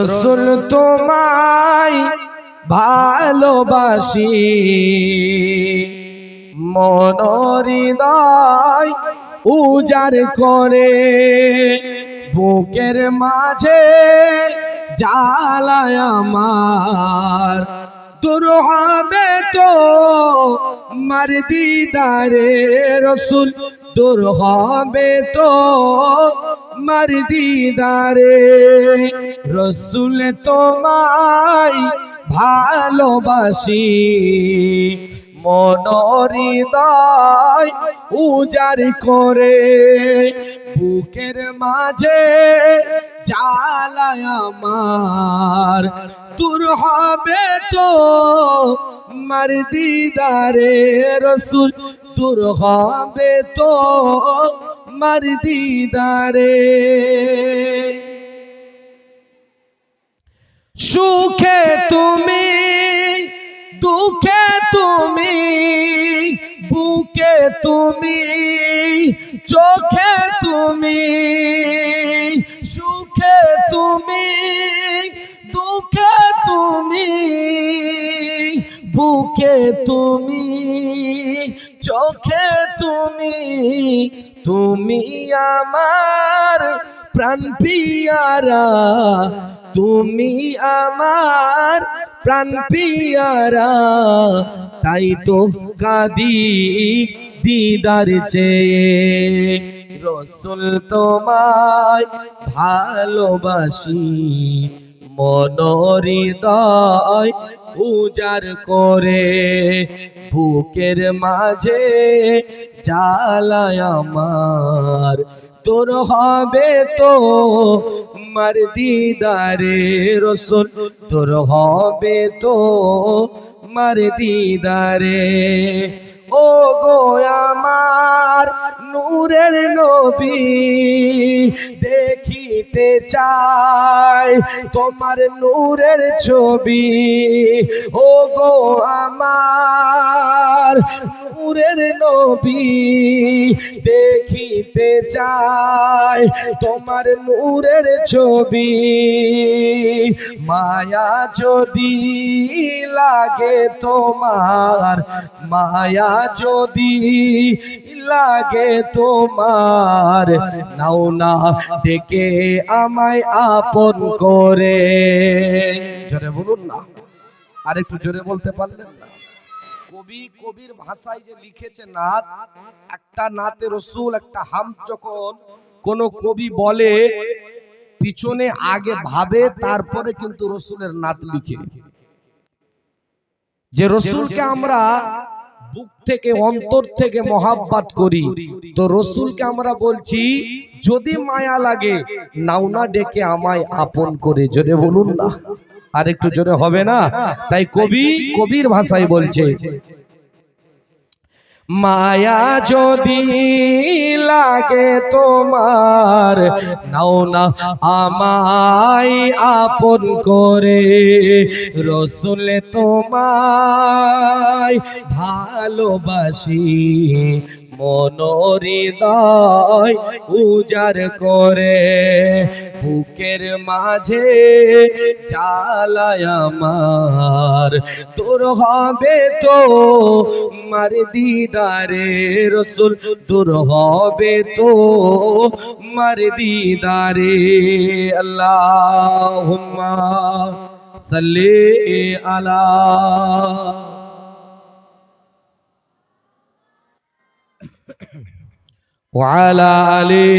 রসুল তোমায় ভালোবাসি, মন হৃদয় উজাড় করে, বুকের মাঝে জ্বালায় আমার, দূর হবে তো মার দিদারে রসুল, দূর হবে তো মার দিদারে। রসুল তোমায় ভালোবাসি, মন হৃদয় উজাড় করে, বুকের মাঝে জ্বালায় আমার, দূর হবে তো মার দিদারে রসুল, দূর হবে তো মার দিদারে। সুখে তুমি দুঃখে তুমি, বুকে তুমি চোখে তুমি, সুখে তুমি দুঃখে তুমি, বুকে তুমি চোখে তুমি, তুমি আমার প্রাণ পিয়ারা, তুমি আমার প্রাণ পিয়ারা, তাই তো কাঁদি দিদার চেয়ে। রসুল তোমায় ভালোবাসি, মন হৃদয় উজাড় করে, বুকের মাঝে জ্বালায় আমার, তোর হবে তো মার দিদারে রসুল, তোর হবে তো মার দিদারে। ও গো আমার নূরের নবী, দেখিতে চাই তোমার নূরের ছবি, ও গো আমার নূরের নবী, দেখিতে চাই তোমার নূরের ছবি। মায়া যদি লাগে তোমার, মায়া যদি লাগে তোমার, নাও না ডেকে আমায় আপন করে। জোরে বলুন না, আরেকটু জোরে বলতে পারলেন না? কবির ভাষায় যে লিখেছে নাত, একটা নাতে রসুল, একটা হাম যখন কোন কবি বলে পিছনে আগে ভাবে তারপরে কিন্তু রসুলের নাত লিখে। যে রসুলকে আমরা বুক থেকে অন্তর থেকে মহাব্বত করি, তো রসুলকে আমরা বলছি যদি মায়া লাগে নাও না ডেকে আমায় আপন করে। জোরে বলুন না, আর একটু জোরে হবে না? তাই কবির ভাষায় বলছে, মায়া যদি লাগে তোমার, নাও না আমায় আপন করে। রসুল তোমায় ভালোবাসি, মন হৃদয় উজাড় করে, বুকের মাঝে জ্বালায় আমার, তোর হবে তো মার দিদারে রসুল, দূর হবে তো মার দিদারে। আল্লাহুম্মা সাল্লি আলা ওয়া আলা আলি